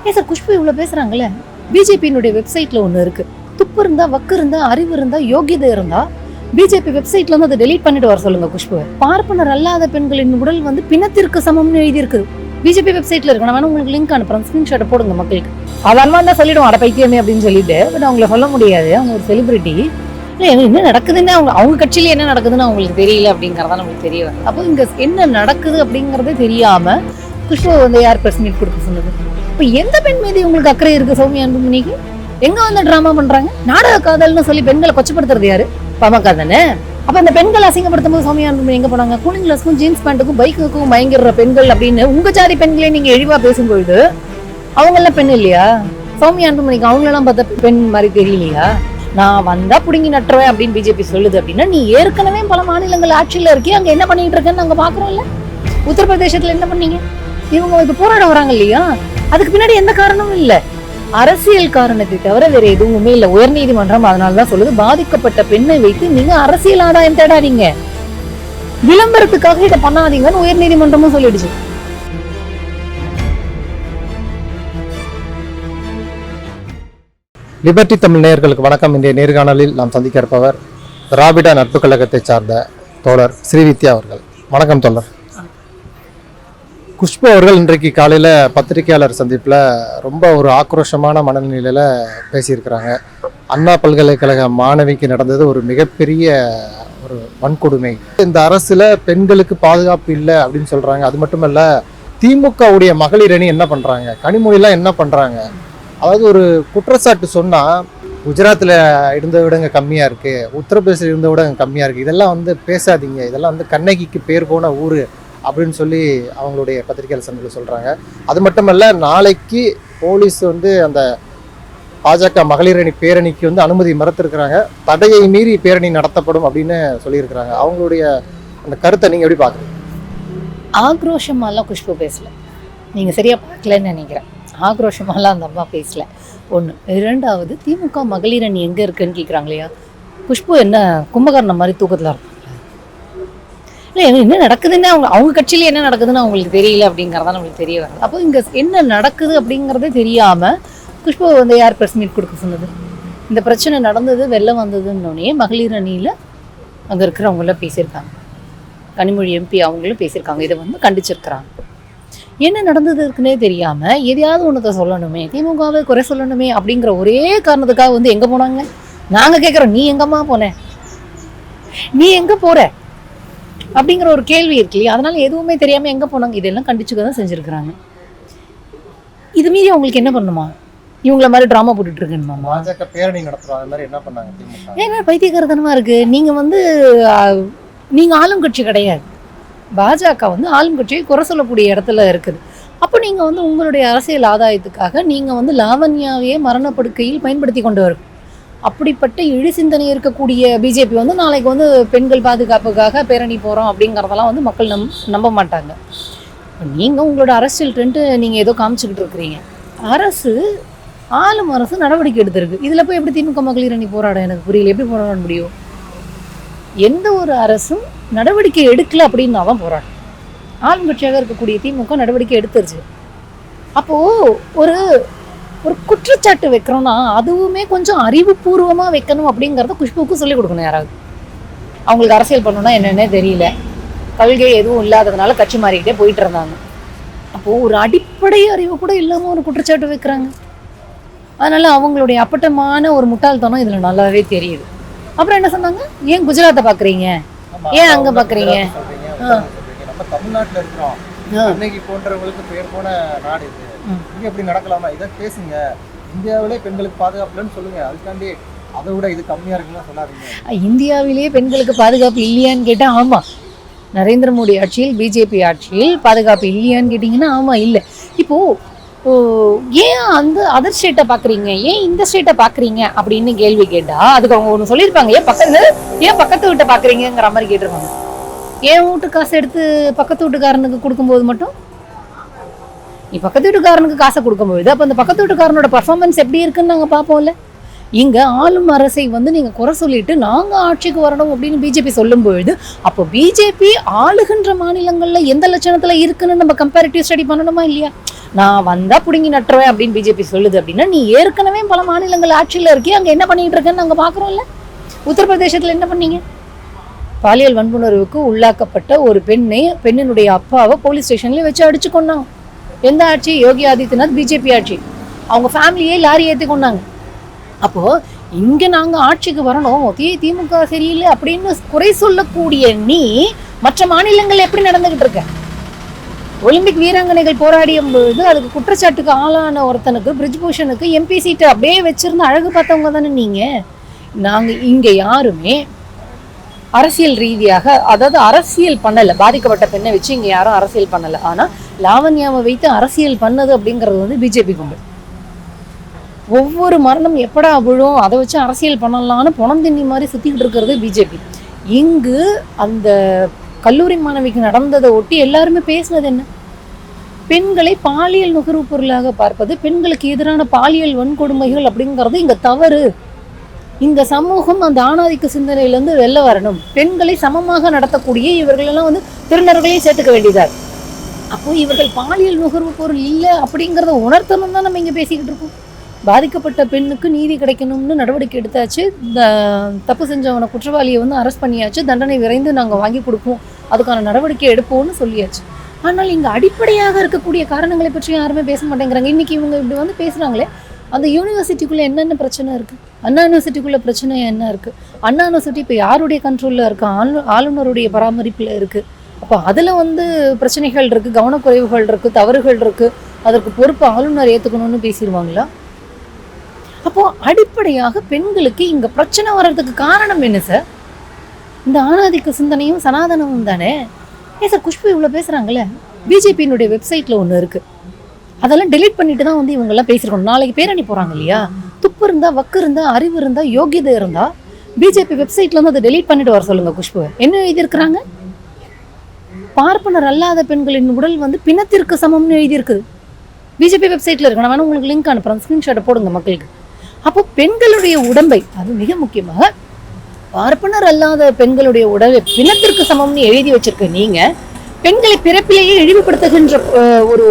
ஏன் சார் குஷ்பு இவ்வளோ பேசுகிறாங்களே, பிஜேபியினுடைய வெப்சைட்டில் ஒன்று இருக்குது. துப்பு இருந்தா, வக்கு இருந்தா, அறிவு இருந்தா, யோகியதை இருந்தா பிஜேபி வெப்சைட்ல வந்து அதை டெலீட் பண்ணிட்டு வர சொல்லுங்க குஷ்புவை. பார்ப்பனர் அல்லாத பெண்களின் உடல் வந்து பிணத்திற்கு சமம்னு எழுதி இருக்குது. பிஜேபி வெப்சைட்ல இருக்கு. நான் வேணும் உங்களுக்கு லிங்க் அனுப்புறேன், ஸ்கிரீன்ஷாட்டை போடுங்க மக்களுக்கு. அதெல்லாம் தான் சொல்லிடுவோம், அட பைத்தியமே அப்படின்னு சொல்லிட்டு. பட் அவங்கள சொல்ல முடியாது, அவங்க ஒரு செலிபிரிட்டி. இல்லை என்ன நடக்குதுன்னு அவங்க கட்சியில என்ன நடக்குதுன்னு அவங்களுக்கு தெரியல அப்படிங்கிறதா நம்மளுக்கு தெரிய வருது. அப்போ இங்க என்ன நடக்குது அப்படிங்கறதே தெரியாம குஷ்பு வந்து யார் பிரஸ் மீட் கொடுக்க சொன்னது? இப்போ எந்த பெண் மீது உங்களுக்கு அக்கறை இருக்கு சௌமியா அன்புமணிக்கு? எங்க வந்து டிராமா பண்றாங்க? நாடக காதல்னு சொல்லி பெண்களை கொச்சப்படுத்துறது யாரு? பாமக தானே. அப்ப அந்த பெண்கள் அசிங்கப்படுத்தும் போது சௌமியா அன்புமணி எங்க போனாங்க? கூலிங் கிளாஸ்க்கும் ஜீன்ஸ் பேண்ட்டுக்கும் பைக்குக்கும் மயங்கிற பெண்கள் அப்படின்னு உங்க ஜாதி பெண்களே நீங்க இழிவா பேசும்பொழுது அவங்க எல்லாம் பெண் இல்லையா? சௌமியா அன்புமணிக்கு அவங்களெல்லாம் பார்த்தா பெண் மாதிரி தெரியலையா? நான் வந்தா புடுங்கி நட்டுருவேன் அப்படின்னு பிஜேபி சொல்லுது அப்படின்னா, நீ ஏற்கனவே பல மாநிலங்கள் ஆட்சியில இருக்கே, அங்க என்ன பண்ணிட்டு இருக்கேன்னு நாங்க பாக்குறோம்ல. உத்தரப்பிரதேசத்துல என்ன பண்ணீங்க? இவங்க இப்ப போராட வராங்க இல்லையா, அதுக்கு பின்னாடி எந்த காரணமும் இல்ல, அரசியல் காரணத்தை தவிர வேற எதுவுமே இல்ல. உயர்நீதிமன்றம் அதனாலதான் சொல்லுது, பாதிக்கப்பட்ட பெண்ணை வைத்து நீங்க அரசியல் ஆதாயம் தேடாதீங்க, விளம்பரத்துக்காக இதை பண்ணாதீங்கன்னு உயர்நீதிமன்றமும் சொல்லிடுச்சு. லிபர்டி தமிழ் நேயர்களுக்கு வணக்கம். இன்றைய நேர்காணலில் நாம் சந்திக்க இருப்பவர் திராவிட நட்பு கழகத்தை சார்ந்த தோழர் ஸ்ரீவித்யா அவர்கள். வணக்கம் தோழர். குஷ்பு அவர்கள் இன்றைக்கு காலையில் பத்திரிகையாளர் சந்திப்பில் ரொம்ப ஒரு ஆக்ரோஷமான மனநிலையில் பேசியிருக்கிறாங்க. அண்ணா பல்கலைக்கழக மாணவிக்கு நடந்தது ஒரு மிகப்பெரிய ஒரு வன்கொடுமை. இந்த அரசில் பெண்களுக்கு பாதுகாப்பு இல்லை அப்படின்னு சொல்கிறாங்க. அது மட்டும் இல்லை, திமுகவுடைய மகளிர் அணி என்ன பண்ணுறாங்க, கனிமொழிலாம் என்ன பண்ணுறாங்க, அதாவது ஒரு குற்றச்சாட்டு சொன்னால் குஜராத்தில் இருந்ததை விட இங்கே கம்மியாக இருக்குது, உத்தரப்பிரதேசில் இருந்ததை விட இங்கே கம்மியாக இருக்குது, இதெல்லாம் வந்து பேசாதீங்க, இதெல்லாம் வந்து கண்ணகிக்கு பேர் போன ஊர் அப்படின்னு சொல்லி அவங்களுடைய பத்திரிகையாளர் சந்திப்பில் சொல்கிறாங்க. அது மட்டுமல்ல, நாளைக்கு போலீஸ் வந்து அந்த பாஜக மகளிர் அணி பேரணிக்கு வந்து அனுமதி மறுத்திருக்கிறாங்க, தடையை மீறி பேரணி நடத்தப்படும் அப்படின்னு சொல்லியிருக்கிறாங்க. அவங்களுடைய அந்த கருத்தை நீங்கள் எப்படி பார்க்குறீங்க? ஆக்ரோஷமாலாம் குஷ்பு பேசல, நீங்கள் சரியாக பார்க்கலன்னு நினைக்கிறேன். ஆக்ரோஷமாலாம் அந்த அம்மா பேசல. ஒன்று. இரண்டாவது, திமுக மகளிர் அணி எங்கே இருக்குன்னு கேட்குறாங்க இல்லையா, குஷ்பு என்ன கும்பகர்ணம் மாதிரி தூக்கத்தில் இருப்பாங்க? இல்லை என்ன நடக்குதுன்னு அவங்க கட்சியில என்ன நடக்குதுன்னு அவங்களுக்கு தெரியல அப்படிங்கிறதா நம்மளுக்கு தெரிய வருது. அப்போ இங்கே என்ன நடக்குது அப்படிங்கிறதே தெரியாமல் குஷ்பு வந்து யார் ப்ரெஸ் மீட் கொடுக்க சொன்னது? இந்த பிரச்சனை நடந்தது, வெள்ளம் வந்ததுன்னொடனே மகளிர் அணியில் அங்கே இருக்கிறவங்களாம் பேசியிருக்காங்க, கனிமொழி எம்பி அவங்களும் பேசியிருக்காங்க, இதை வந்து கண்டிச்சிருக்கிறாங்க. என்ன நடந்ததுக்குன்னே தெரியாமல் எதையாவது ஒன்றத்தை சொல்லணுமே, திமுகவை குறை சொல்லணுமே அப்படிங்கிற ஒரே காரணத்துக்காக வந்து எங்கே போனாங்க? நாங்கள் கேட்குறோம், நீ எங்கம்மா போன, நீ எங்கே போகிற அப்படிங்கிற ஒரு கேள்வி இருக்கு இல்லையா? அதனால எதுவுமே தெரியாமல் எங்கே போனாங்க, இதெல்லாம் கண்டிச்சுக்க தான் செஞ்சுருக்கிறாங்க. இது மீறி அவங்களுக்கு என்ன பண்ணுமா? இவங்கள மாதிரி ட்ராமா போட்டுட்டு இருக்கணுமா? பாஜக பேரணி நடத்துறாங்க மாதிரி என்ன பண்ணாங்க? ஏன்னா பைத்தியக்காரத்தனமாக இருக்குது. நீங்கள் ஆளும் கட்சி கிடையாது. பாஜக வந்து ஆளும் கட்சியை குறை சொல்லக்கூடிய இடத்துல இருக்குது. அப்போ நீங்கள் வந்து உங்களுடைய அரசியல் ஆதாயத்துக்காக நீங்கள் வந்து லாவண்யாவையே மரணப்படுக்கையில் பயன்படுத்தி கொண்டு வரும். அப்படிப்பட்ட இழி சிந்தனை இருக்கக்கூடிய பிஜேபி வந்து நாளைக்கு வந்து பெண்கள் பாதுகாப்புக்காக பேரணி போகிறோம் அப்படிங்கிறதெல்லாம் வந்து மக்கள் நம்ப மாட்டாங்க. நீங்கள் உங்களோட அரசியல் ட்ரெண்ட் நீங்கள் ஏதோ காமிச்சிக்கிட்டு இருக்கிறீங்க. ஆளும் அரசு நடவடிக்கை எடுத்திருக்கு. இதில் போய் எப்படி திமுக மகளிர் அணி போராட எனக்கு புரியல. எப்படி போராட முடியும்? எந்த ஒரு அரசும் நடவடிக்கை எடுக்கல அப்படின்னா தான் போராடும். ஆளும் கட்சியாக இருக்கக்கூடிய திமுக நடவடிக்கை எடுத்துருச்சு. அப்போது ஒரு குற்றச்சாட்டு வைக்கிறோன்னா அதுவுமே கொஞ்சம் அறிவுபூர்வமாக வைக்கணும் அப்படிங்கிறத குஷ்புக்கு சொல்லிக் கொடுக்கணும். யாராவது அவங்களுக்கு அரசியல் பண்ணணும்னா என்னென்னே தெரியல, கொள்கை எதுவும் இல்லாததுனால கட்சி மாறிக்கிட்டே போயிட்டு இருந்தாங்க. அப்போது ஒரு அடிப்படை அறிவு கூட இல்லாமல் ஒரு குற்றச்சாட்டு வைக்கிறாங்க. அதனால் அவங்களுடைய அப்பட்டமான ஒரு முட்டாள்தனம் இதில் நல்லாவே தெரியுது. அப்புறம் என்ன சொன்னாங்க, ஏன் குஜராத்தை பார்க்குறீங்க, ஏன் அங்கே பார்க்குறீங்க? நம்ம தமிழ்நாட்டில் இருக்கிறோம், இன்னைக்கு போன்றவங்களுக்கு பேர் போன நாடு இது, இங்கே எப்படி நடக்கலாமா, இதை பேசுங்க, இந்தியாவிலே பெண்களுக்கு பாதுகாப்புலன்னு சொல்லுங்க, அதுக்காண்டி அதை விட இது கம்மியாக இருக்குன்னு சொல்லாதீங்க. இந்தியாவிலேயே பெண்களுக்கு பாதுகாப்பு இல்லையான்னு கேட்டால் ஆமாம். நரேந்திர மோடி ஆட்சியில், பிஜேபி ஆட்சியில் பாதுகாப்பு இல்லையான்னு கேட்டிங்கன்னா ஆமாம், இல்லை. இப்போது ஏன் அந்த அதர் ஸ்டேட்டை பார்க்குறீங்க, ஏன் இந்த ஸ்டேட்டை பார்க்குறீங்க அப்படின்னு கேள்வி கேட்டால் அதுக்கு அவங்க ஒன்று சொல்லியிருப்பாங்க, ஏன் பக்கத்து வீட்டை பார்க்குறீங்கிற மாதிரி கேட்டிருப்பாங்க. ஏன் வீட்டு காசை எடுத்து பக்கத்து வீட்டுக்காரனுக்கு கொடுக்கும்போது மட்டும், நீ பக்கத்து வீட்டுக்காரனுக்கு காசை கொடுக்கும்போது அப்போ அந்த பக்கத்து வீட்டுக்காரனோட பர்ஃபார்மன்ஸ் எப்படி இருக்குன்னு நாங்கள் பார்ப்போம்ல. இங்கே ஆளும் அரசை வந்து நீங்கள் குறை சொல்லிட்டு நாங்கள் ஆட்சிக்கு வரணும் அப்படின்னு பிஜேபி சொல்லும்பொழுது அப்போ பிஜேபி ஆளுகின்ற மாநிலங்களில் எந்த லட்சணத்தில் இருக்குன்னு நம்ம கம்பேரிட்டிவ் ஸ்டடி பண்ணணுமா இல்லையா? நான் வந்தா புடுங்கி நட்டுருவேன் அப்படின்னு பிஜேபி சொல்லுது அப்படின்னா, நீ ஏற்கனவே பல மாநிலங்கள் ஆட்சியில் இருக்கே, அங்க என்ன பண்ணிட்டு இருக்கேன்னு நாங்க பாக்குறோம்ல. உத்தரப்பிரதேசத்துல என்ன பண்ணீங்க? பாலியல் வன்புணர்வுக்கு உள்ளாக்கப்பட்ட ஒரு பெண்ணினுடைய அப்பாவை போலீஸ் ஸ்டேஷன்ல வச்சு அடிச்சு கொண்டாங்க. எந்த ஆட்சி? யோகி ஆதித்யநாத் பிஜேபி ஆட்சி. அவங்க ஃபேமிலியே லாரி ஏற்றி கொண்டாங்க. அப்போ இங்க நாங்க ஆட்சிக்கு வரணும், திமுக சரியில்லை அப்படின்னு குறை சொல்லக்கூடிய நீ மற்ற மாநிலங்கள் எப்படி நடந்துகிட்டு இருக்க? ஒலிம்பிக் வீராங்கனைகள் போராடிய பொழுது அதுக்கு குற்றச்சாட்டுக்கு ஆளான ஒருத்தனுக்கு, பிரிஜ்பூஷனுக்கு எம்பி சீட்டு அப்படியே வச்சிருந்து அழகு பார்த்தவங்க தானே நீங்க. நாங்க இங்க யாருமே அரசியல் ரீதியாக, அதாவது அரசியல் பண்ணல, பாதிக்கப்பட்ட பெண்ணை வச்சு இங்க யாரும் அரசியல் பண்ணல. ஆனா லாவண்யாவை வைத்து அரசியல் பண்ணது அப்படிங்கிறது வந்து பிஜேபி கும்பல். ஒவ்வொரு மரணம் எப்படா விழும் அதை வச்சு அரசியல் பண்ணலான்னு பொணந்தின்னி மாதிரி சுத்திக்கிட்டு இருக்கிறது பிஜேபி. இங்கு அந்த கல்லூரி மாணவிக்கு நடந்ததை ஒட்டி எல்லாருமே பேசினது என்ன? பெண்களை பாலியல் நுகர்வு பொருளாக பார்ப்பது, பெண்களுக்கு எதிரான பாலியல் வன்கொடுமைகள் அப்படிங்கிறது இங்க தவறு. இந்த சமூகம் அந்த ஆணாதிக்க சிந்தனையிலிருந்து வெளில வரணும். பெண்களை சமமாக நடத்தக்கூடிய இவர்களெல்லாம் வந்து திருநர்களையும் சேர்த்துக்க வேண்டியதார். அப்போ இவர்கள் பாலியல் நுகர்வு பொருள் இல்லை அப்படிங்கிறத உணர்த்தணும் தான் நம்ம இங்க பேசிக்கிட்டு இருக்கோம். பாதிக்கப்பட்ட பெண்ணுக்கு நீதி கிடைக்கணும்னு நடவடிக்கை எடுத்தாச்சு. தப்பு செஞ்சவனை, குற்றவாளியை வந்து அரெஸ்ட் பண்ணியாச்சு. தண்டனை விரைந்து நாங்கள் வாங்கி கொடுப்போம், அதுக்கான நடவடிக்கை எடுப்போம்னு சொல்லியாச்சு. ஆனால் இங்கே அடிப்படையாக இருக்கக்கூடிய காரணங்களை பற்றி யாருமே பேச மாட்டேங்கிறாங்க. இன்னைக்கு இவங்க இப்படி வந்து பேசுகிறாங்களே, அந்த யூனிவர்சிட்டிக்குள்ளே என்னென்ன பிரச்சனை இருக்குது? அண்ணா யூனிவர்சிட்டிக்குள்ளே பிரச்சனை என்ன இருக்குது? அண்ணா யூனிவர்சிட்டி இப்போ யாருடைய கண்ட்ரோலில் இருக்குது? ஆளுநருடைய பராமரிப்பில் இருக்குது. அப்போ அதில் வந்து பிரச்சனைகள் இருக்குது, கவனக்குறைவுகள் இருக்குது, தவறுகள் இருக்குது. அதற்கு பொறுப்பு ஆளுநர் ஏற்றுக்கணும்னு பேசிடுவாங்களா? அப்போ அடிப்படையாக பெண்களுக்கு இங்க பிரச்சனை வர்றதுக்கு காரணம் என்ன சார்? இந்த ஆணாதிக்க சிந்தனையும் சனாதனமும் தானே. ஏன் சார் குஷ்பு இவ்வளவு பேசுறாங்கல்ல? பிஜேபியினுடைய வெப்சைட்ல ஒண்ணு இருக்கு, அதெல்லாம் டெலீட் பண்ணிட்டு தான் வந்து இவங்க எல்லாம் பேசிருக்கணும். நாளைக்கு பேரணி போறாங்க இல்லையா, துப்பு இருந்தா, வக்கு இருந்தா, அறிவு இருந்தா, யோகியதை இருந்தா பிஜேபி வெப்சைட்ல வந்து அதை டெலீட் பண்ணிட்டு வர சொல்லுங்க. குஷ்பு என்ன எழுதியிருக்கிறாங்க? பார்ப்பனர் அல்லாத பெண்களின் உடல் வந்து பிணத்திற்கு சமம்னு எழுதியிருக்கு. பிஜேபி வெப்சைட்ல இருக்கு. நான் வேணா உங்களுக்கு லிங்க் அனுப்புறேன், ஸ்கிரீன்ஷாட்டை போடுங்க மக்களுக்கு. அப்போ பெண்களுடைய உடம்பை, அது மிக முக்கியமாக பார்ப்பனர் அல்லாத பெண்களுடைய உடலை பிணத்திற்கு சமம்னு எழுதி வச்சிருக்க நீங்க, பெண்களை பிறப்பிலேயே இழிவுபடுத்துகின்ற ஒரு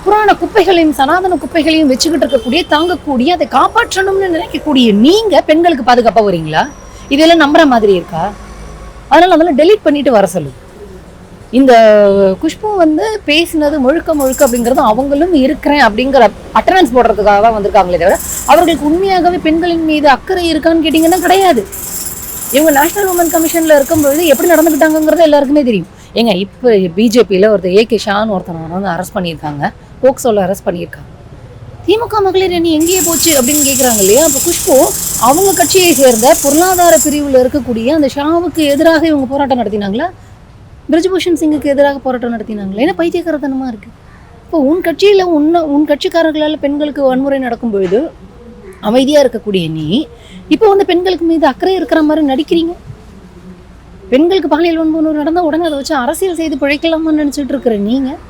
புராண குப்பைகளையும் சனாதன குப்பைகளையும் வச்சுக்கிட்டு இருக்கக்கூடிய, தாங்கக்கூடிய, அதை காப்பாற்றணும்னு நினைக்கக்கூடிய நீங்க பெண்களுக்கு பாதுகாப்பா வரீங்களா? இதெல்லாம் நம்புற மாதிரி இருக்கா? அதனால அதெல்லாம் டெலீட் பண்ணிட்டு வர சொல்லு. இந்த குஷ்பு வந்து பேசினது முழுக்க அப்படிங்கிறது அவங்களும் இருக்கிறேன் அப்படிங்கிற அட்டனன்ஸ் போடுறதுக்காக தான் வந்திருக்காங்களே தவிர அவர்களுக்கு உண்மையாகவே பெண்களின் மீது அக்கறை இருக்கான்னு கேட்டிங்கன்னா கிடையாது. இவங்க நேஷனல் உமன் கமிஷன்ல இருக்கும்பொழுது எப்படி நடந்துக்கிட்டாங்கிறது எல்லாருக்குமே தெரியும். ஏங்க இப்போ பிஜேபியில் ஒருத்தர் ஏகே ஷான்னு ஒருத்தனை வந்து அரெஸ்ட் பண்ணியிருக்காங்க, போக்சோல அரெஸ்ட் பண்ணியிருக்காங்க. திமுக மகளிர் அணி எங்கேயே போச்சு அப்படின்னு கேட்குறாங்க இல்லையா? அப்போ குஷ்பு அவங்க கட்சியை சேர்ந்த பொருளாதார பிரிவில் இருக்கக்கூடிய அந்த ஷாவுக்கு எதிராக இவங்க போராட்டம் நடத்தினாங்களா? பிரிஜ்பூஷன் சிங்குக்கு எதிராக போராட்டம் நடத்தினாங்களே? ஏன்னா பைத்தியக்காரத்தனமாக இருக்குது. இப்போ உன் கட்சியில் உன் கட்சிக்காரர்களால் பெண்களுக்கு வன்முறை நடக்கும் பொழுது அமைதியாக இருக்கக்கூடிய நீ இப்போ வந்து பெண்களுக்கு மீது அக்கறை இருக்கிற மாதிரி நடிக்கிறீங்க. பெண்களுக்கு பாலியல் வன்புணர்வு நடந்தால் உடனே அதை வச்சு அரசியல் செய்து பிழைக்கலாமான்னு நினச்சிட்டு இருக்கிற நீங்கள்,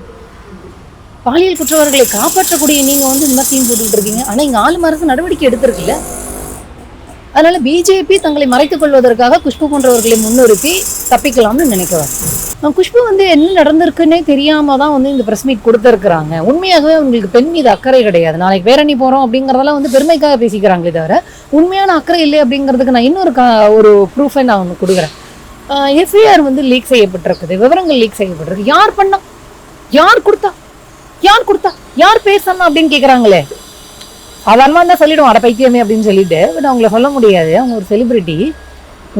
பாலியல் குற்றவாளிகளை காப்பாற்றக்கூடிய நீங்கள் வந்து இந்த மாதிரி தீம் போட்டுக்கிட்டு இருக்கீங்க. ஆனால் இங்கே ஆளும் அரசு நடவடிக்கை எடுத்திருக்குல்ல. அதனால பிஜேபி தங்களை மறைத்துக் கொள்வதற்காக குஷ்பு போன்றவர்களை முன்னிறுத்தி தப்பிக்கலாம்னு நினைக்கிறார். குஷ்பு வந்து என்ன நடந்திருக்குன்னே தெரியாம தான் வந்து இந்த பிரஸ் மீட் கொடுத்துருக்குறாங்க. உண்மையாகவே உங்களுக்கு பெண் மீது அக்கறை கிடையாது. நாளைக்கு பேரணி போறோம் அப்படிங்கறதெல்லாம் வந்து பெருமைக்காக பேசிக்கிறாங்களே தவிர உண்மையான அக்கறை இல்லை அப்படிங்கிறதுக்கு நான் இன்னொரு ப்ரூஃபை நான் ஒன்று கொடுக்குறேன். எஃப்ஐஆர் வந்து லீக் செய்யப்பட்டிருக்குது, விவரங்கள் லீக் செய்யப்பட்டிருக்கு. யார் பண்ணா, யார் கொடுத்தா, யார் பேசணும் அப்படின்னு கேட்குறாங்களே. சாதாரணமாக தான் சொல்லிடுவோம் அட பைத்தியமே அப்படின்னு சொல்லிட்டு. பட் அவங்கள சொல்ல முடியாது, அவங்க ஒரு செலிபிரிட்டி.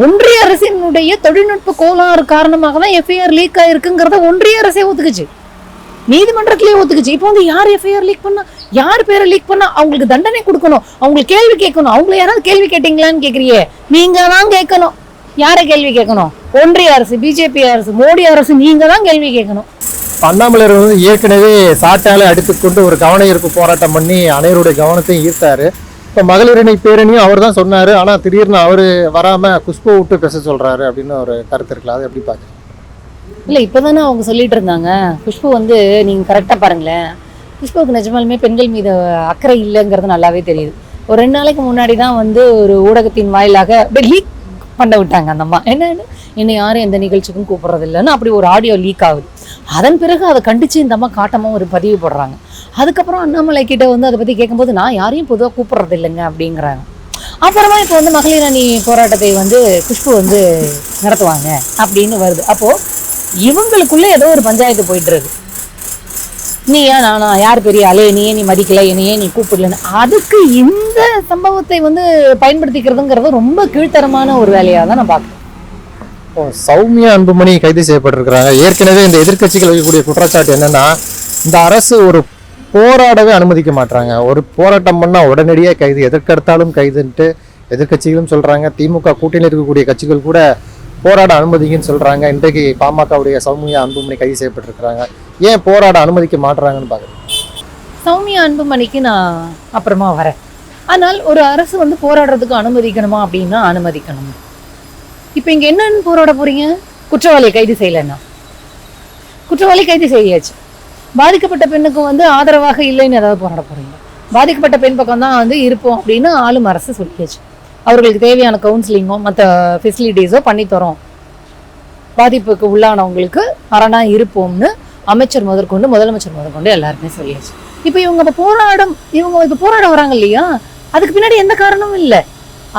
ஒன்றிய அரசினுடைய தொழில்நுட்ப கோளாறு காரணமாக தான் எஃப்ஐஆர் லீக் ஆயிருக்குங்கிறத ஒன்றிய அரசே ஒத்துக்குச்சு, நீதிமன்றத்திலேயே ஒத்துக்குச்சு. இப்போ வந்து யார் எஃப்ஐஆர் லீக் பண்ணா, யார் பேரை லீக் பண்ணா அவங்களுக்கு தண்டனை கொடுக்கணும், அவங்களுக்கு கேள்வி கேட்கணும். அவங்கள யாராவது கேள்வி கேட்டீங்களான்னு கேட்குறியே, நீங்க தான் கேட்கணும். யாரை கேள்வி கேட்கணும்? ஒன்றிய அரசு, பிஜேபி அரசு, மோடி அரசு, நீங்க தான் கேள்வி கேட்கணும். அண்ணாமலையர் வந்து ஏற்கனவே சாட்டாலே அடித்துக்கொண்டு ஒரு கவன ஈர்ப்பு போராட்டம் பண்ணி அனைவருடைய கவனத்தையும் ஈர்த்தாரு. இப்போ மகளிரணி பேரணியும் அவர் தான் சொன்னார், ஆனால் திடீர்னு அவர் வராமல் குஷ்பு விட்டு பேச சொல்கிறாரு அப்படின்னு ஒரு கருத்து இருக்கலாம். அது எப்படி பார்க்குறீங்க? இல்லை, இப்போ தானே அவங்க சொல்லிட்டு இருந்தாங்க. குஷ்பு வந்து நீங்கள் கரெக்டாக பாருங்களேன், குஷ்புக்கு நிஜமாலுமே பெண்கள் மீது அக்கறை இல்லைங்கிறது நல்லாவே தெரியுது. ஒரு 2 நாளைக்கு முன்னாடி தான் வந்து ஒரு ஊடகத்தின் வாயிலாக லீக் பண்ண விட்டாங்க அந்த அம்மா. என்னை யாரும் எந்த நிகழ்ச்சிக்கும் கூப்பிட்றது இல்லைன்னு அப்படி ஒரு ஆடியோ லீக் ஆகுது. அதன் பிறகு அதை கண்டித்து இந்த அம்மா காட்டமாக ஒரு பதிவு போடுறாங்க. அதுக்கப்புறம் அண்ணாமலை கிட்ட வந்து அதை பத்தி கேட்கும்போது நான் யாரையும் பொதுவாக கூப்பிடுறது இல்லைங்க அப்படிங்கிறாங்க. அப்புறமா இப்போ வந்து மகளிர் அணி போராட்டத்தை வந்து குஷ்பு வந்து நடத்துவாங்க அப்படின்னு வருது. அப்போ இவங்களுக்குள்ள ஏதோ ஒரு பஞ்சாயத்து போயிட்டு இருக்கு. நீ ஏன் நானா, யார் பெரிய ஆளு, நீ ஏன் நீ மதிக்கல, என்னையே நீ கூப்பிடலன்னு. அதுக்கு இந்த சம்பவத்தை வந்து பயன்படுத்திக்கிறதுங்கிறது ரொம்ப கீழ்த்தரமான ஒரு வேலையாக தான் நான் பார்க்குறேன். சௌமியா அன்புமணி கைது செய்யப்பட்டிருக்கிறாங்க. ஏற்கனவே இந்த எதிர்க்கட்சிகள் வைக்கக்கூடிய குற்றச்சாட்டு என்னன்னா, இந்த அரசு ஒரு போராடவே அனுமதிக்க மாட்டாங்க. ஒரு போராட்டம் பண்ணா உடனடியாக கைது, எதற்கெடுத்தாலும் கைதுன்ட்டு எதிர்க்கட்சிகளும் சொல்றாங்க. திமுக கூட்டணியில் இருக்கக்கூடிய கட்சிகள் கூட போராட அனுமதிக்குன்னு சொல்றாங்க. இன்றைக்கு பாமகவுடைய சௌமியா அன்புமணி கைது செய்யப்பட்டிருக்கிறாங்க. ஏன் போராட அனுமதிக்க மாட்டுறாங்கன்னு பாக்குறேன். சௌமியா அன்புமணிக்கு நான் அப்புறமா வரேன். ஆனால் ஒரு அரசு வந்து போராடுறதுக்கு அனுமதிக்கணுமா அப்படின்னா அனுமதிக்கணும். இப்போ இங்க என்னன்னு போராட போறீங்க? குற்றவாளியை கைது செய்யலைன்னா குற்றவாளி கைது செய்யாச்சு. பாதிக்கப்பட்ட பெண்ணுக்கு வந்து ஆதரவாக இல்லைன்னு ஏதாவது போராட போறீங்க? பாதிக்கப்பட்ட பெண் பக்கம் தான் வந்து இருப்போம் அப்படின்னு ஆளும் அரசு சொல்லியாச்சு. அவர்களுக்கு தேவையான கவுன்சிலிங்கோ மற்ற ஃபெசிலிட்டிஸோ பண்ணித்தரோம், பாதிப்புக்கு உள்ளானவங்களுக்கு அரணா இருப்போம்னு அமைச்சர் முதற்கொண்டு முதலமைச்சர் முதற்கொண்டு எல்லாருமே சொல்லியாச்சு. இப்போ இவங்க இப்போ போராட வராங்க இல்லையா, அதுக்கு பின்னாடி எந்த காரணமும் இல்லை,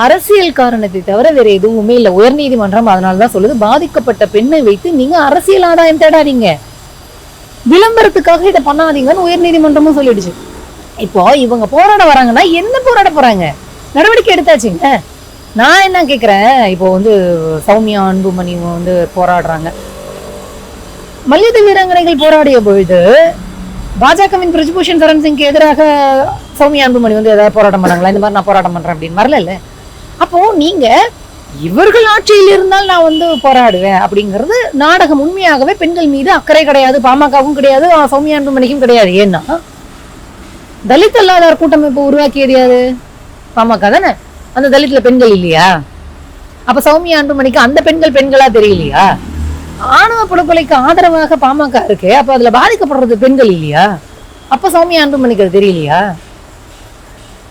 அரசியல் காரணத்தை தவிர வேற எதுவுமே இல்லை. உயர்நீதிமன்றம் அதனாலதான் சொல்லுது, பாதிக்கப்பட்ட பெண்ணை வைத்து நீங்க அரசியல் ஆதாயம் தேடாதீங்க, விளம்பரத்துக்காக இதை பண்ணாதீங்கன்னு உயர்நீதிமன்றமும் சொல்லிடுச்சு. இப்போ இவங்க போராட வராங்கன்னா என்ன போராட போறாங்க? நடவடிக்கை எடுத்தாச்சுங்க. நான் என்ன கேட்குறேன், இப்போ வந்து சௌமியா அன்புமணி வந்து போராடுறாங்க. மல்யுத்த வீராங்கனைகள் போராடிய பொழுது பாஜகவின் பிரிஜ்பூஷன் சரண் சிங்க்கு எதிராக சௌமியா அன்புமணி வந்து ஏதாவது போராட்டம் பண்ணாங்களா? இந்த மாதிரி நான் போராட்டம் பண்றேன் அப்படின்னு வரல. அப்போ நீங்க இவர்கள் ஆட்சியில் இருந்தால் நான் வந்து போராடுவேன் அப்படிங்கிறது நாடகம். உண்மையாகவே பெண்கள் மீது அக்கறை கிடையாது, பாமகவும் கிடையாது, சௌமியா அன்புமணிக்கும் கிடையாது. ஏன்னா தலித் அல்லாதார் கூட்டமைப்பு உருவாக்கியது யாரு? பாமக தானே. அந்த தலித்ல பெண்கள் இல்லையா? அப்ப சௌமியா அன்புமணிக்கு அந்த பெண்களா தெரியலையா? ஆணவ படுகொலைக்கு ஆதரவாக பாமக இருக்கு, அப்ப அதுல பாதிக்கப்படுறது பெண்கள் இல்லையா? அப்ப சௌமியா அன்புமணிக்கு அது தெரியலையா?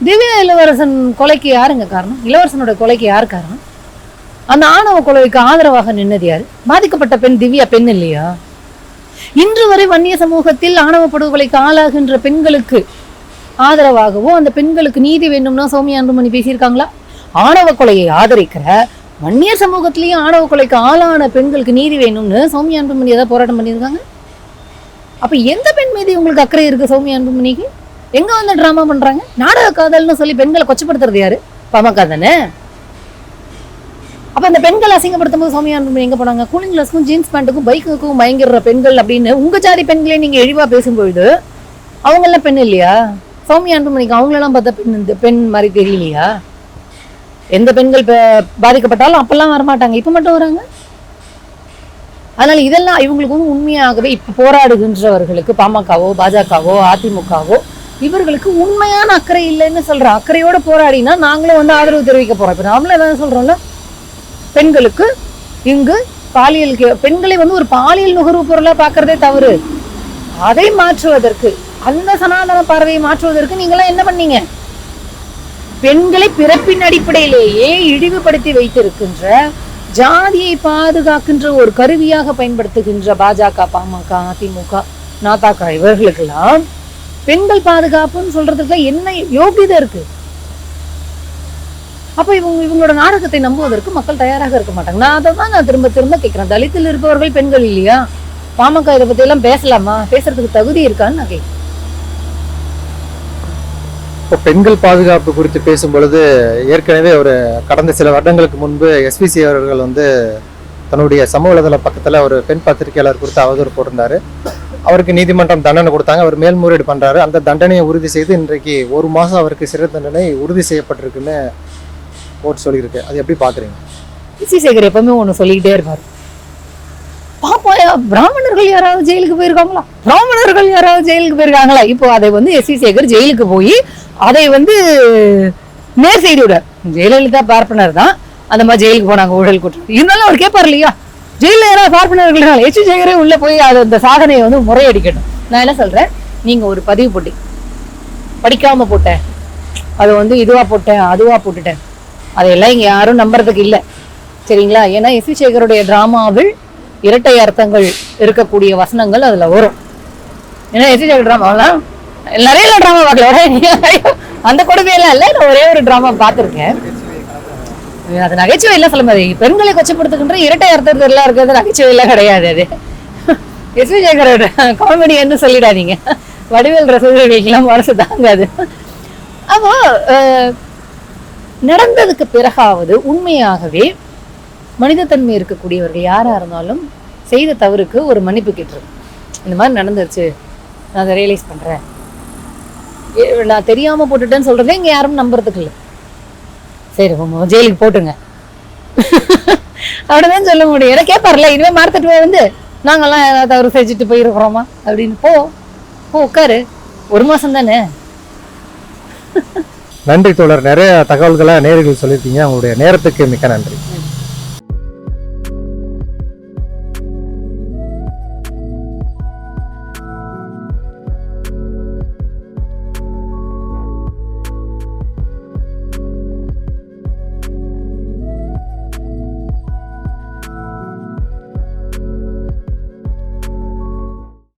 திவ்யா இளவரசன் கொலைக்கு யாருங்க காரணம்? இளவரசனோட கொலைக்கு யாரு காரணம்? அந்த ஆணவ கொலைக்கு ஆதரவாக நின்னது யாரு? பாதிக்கப்பட்ட பெண் திவ்யா பெண் இல்லையா? இன்று வரை வன்னிய சமூகத்தில் ஆணவ படுகொலைக்கு ஆளாகின்ற பெண்களுக்கு ஆதரவாகவோ அந்த பெண்களுக்கு நீதி வேண்டும்னா சௌமியா அன்புமணி பேசியிருக்காங்களா? ஆணவ கொலையை ஆதரிக்கிற வன்னியர் சமூகத்திலேயும் ஆணவ கொலைக்கு ஆளான பெண்களுக்கு நீதி வேணும்னு சௌமியா அன்புமணி ஏதாவது போராட்டம் பண்ணியிருக்காங்க? அப்ப எந்த பெண் மீது உங்களுக்கு அக்கறை இருக்கு சௌமியா அன்புமணிக்கு? எங்க வந்து டிராமா பண்றாங்க? நாடக காதல்னு சொல்லி பெண்களை கொச்சப்படுத்துறது யாரு? பாமக தானே. அப்ப அந்த பெண்கள் அசிங்கப்படுத்தும் போது சௌமியா அன்புமணி எங்க போனாங்க? கூலிங் கிளாஸ்க்கும் ஜீன்ஸ் பேண்ட்டுக்கும் பைக்குக்கும் பயங்கர பெண்கள் அப்படின்னு உங்க ஜாதி பெண்களே நீங்க இழிவா பேசும்பொழுது அவங்க எல்லாம் பெண் இல்லையா? சௌமியா அன்புமணிக்கு அவங்களெல்லாம் பார்த்தா பெண் மாதிரி தெரியலையா? எந்த பெண்கள் பாதிக்கப்பட்டாலும் அப்பெல்லாம் வரமாட்டாங்க, இப்ப மட்டும் வராங்க. அதனால இதெல்லாம் இவங்களுக்கு வந்து உண்மையாகவே இப்ப போராடுகின்றவர்களுக்கு பாமகவோ பாஜகவோ அதிமுகவோ இவர்களுக்கு உண்மையான அக்கறை இல்லைன்னு சொல்றோம். அக்கறையோட போராடினா நாங்களும் வந்து ஆதரவு தெரிவிக்க போறோம். இப்ப நாமளும் என்ன சொல்றோம்ல, பெண்களுக்கு இங்கு பாலியல் பெண்களை வந்து ஒரு பாலியல் நுகர்வு பொருளா பாக்குறதே தவறு. அதை மாற்றுவதற்கு, அந்த சனாதன பார்வையை மாற்றுவதற்கு நீங்களாம் என்ன பண்ணீங்க? பெண்களை பிறப்பின் அடிப்படையிலேயே இழிவுபடுத்தி வைத்திருக்கின்ற, ஜாதியை பாதுகாக்கின்ற ஒரு கருவியாக பயன்படுத்துகின்ற பாஜக, பாமக, அதிமுக, நாதாக்கா இவர்களுக்கெல்லாம் பெண்கள் பாதுகாப்புன்னு சொல்றதுக்கு என்ன யோகியதை இருக்கு? அப்ப இவங்களோட நாடகத்தை நம்புவதற்கு மக்கள் தயாராக இருக்க மாட்டாங்க. நான் அதை தான் நான் திரும்ப திரும்ப கேட்கிறேன். தலித்தில் இருப்பவர்கள் பெண்கள் இல்லையா? பாமக இதை பத்தி எல்லாம் பேசலாமா? பேசுறதுக்கு தகுதி இருக்கான்னு நான் கேட்கிறேன். இப்போ பெண்கள் பாதுகாப்பு குறித்து பேசும் பொழுது ஏற்கனவே ஒரு கடந்த சில வருடங்களுக்கு முன்பு எஸ்பிசி அவர்கள் வந்து தன்னுடைய சமூக வலைதள பக்கத்தில் ஒரு பெண் பத்திரிகையாளர் குறித்து அவதூறு போட்டிருந்தாரு. அவருக்கு நீதிமன்றம் தண்டனை கொடுத்தாங்க. அவர் மேல்முறையீடு பண்றாரு. அந்த தண்டனையை உறுதி செய்து இன்றைக்கு 1 மாதம் அவருக்கு சிறை தண்டனை உறுதி செய்யப்பட்டிருக்குன்னு கோர்ட் சொல்லியிருக்கு. அது எப்படி பாக்குறீங்க? எஸ்வி சேகர் எப்பவுமே ஒண்ணு சொல்லிக்கிட்டே இருப்பாரு, பாப்பாயா பிராமணர்கள் யாராவது ஜெயிலுக்கு போயிருக்காங்களா, பிராமணர்கள் யாராவது ஜெயிலுக்கு போயிருக்காங்களா? இப்போ அதை வந்து எஸ்வி சேகர் ஜெயிலுக்கு போய் அதை வந்து நேர் செய்து விட, ஜெயலலிதா பார்ப்பனர் தான் அந்த மாதிரி ஜெயிலுக்கு போனாங்க ஊழல் குற்றம், இருந்தாலும் அவர் கேட்பார் இல்லையா, ஜெயில யாராவது பார்ப்பனர்கள் எஸ்வி சேகரே உள்ள போய் அது அந்த சாதனையை வந்து முறையடிக்கட்டும். நான் என்ன சொல்றேன், நீங்க ஒரு பதிவு போட்டி படிக்காம போட்டேன், அதை வந்து இதுவா போட்டேன் அதுவா போட்டுட்டேன், அதையெல்லாம் இங்க யாரும் நம்புறதுக்கு இல்லை, சரிங்களா? ஏன்னா எஸ்வி சேகருடைய டிராமாவில் இரட்டை அர்த்தங்கள் இருக்கக்கூடிய வசனங்கள் அதுல வரும். ஏன்னா எஸ்வி சேகர் டிராமாவெல்லாம் நிறைய டிராமா பார்க்கல, அந்த கொடுமையெல்லாம் இல்லை. நான் ஒரே ஒரு டிராமா பார்த்துருக்கேன். அது நகைச்சுவை எல்லாம் சொல்ல மாதிரி பெண்களை கொச்சப்படுத்துகின்ற இரட்டை அர்த்தத்தில் எல்லாம் இருக்கிறது நகைச்சுவை எல்லாம் கிடையாது. அது எஸ்.வி. சேகரோட காமெடி என்ன சொல்லிடாதீங்க, வடிவேல் ரசிகர்களுக்கெல்லாம் மனசு தாங்காது. அப்போ நடந்ததுக்கு பிறகாவது உண்மையாகவே மனிதத்தன்மை இருக்கக்கூடியவர்கள் யாரா இருந்தாலும் செய்த தவறுக்கு ஒரு மன்னிப்பு கேட்டுருக்கு. இந்த மாதிரி நடந்துருச்சு, நான் அதை ரியலைஸ் பண்றேன், நான் தெரியாம போட்டுட்டேன்னு சொல்றதே இங்க யாரும் நம்புறதுக்கு இல்லை. சரி ஜெயிலுக்கு போட்டுங்க அப்படிதான் சொல்ல முடியும். ஏன்னா கேட்பார்ல, இனிமே மார்த்தட்டு வந்து நாங்கெல்லாம் ஏதாவது தவறு செஞ்சுட்டு போயிருக்கிறோமா அப்படின்னு. போ உட்காரு, 1 மாசம் தானே. நன்றி தோழர், நிறைய தகவல்களை நேயர்கள் சொல்லியிருக்கீங்க. உங்களுடைய நேரத்துக்கு மிக்க நன்றி.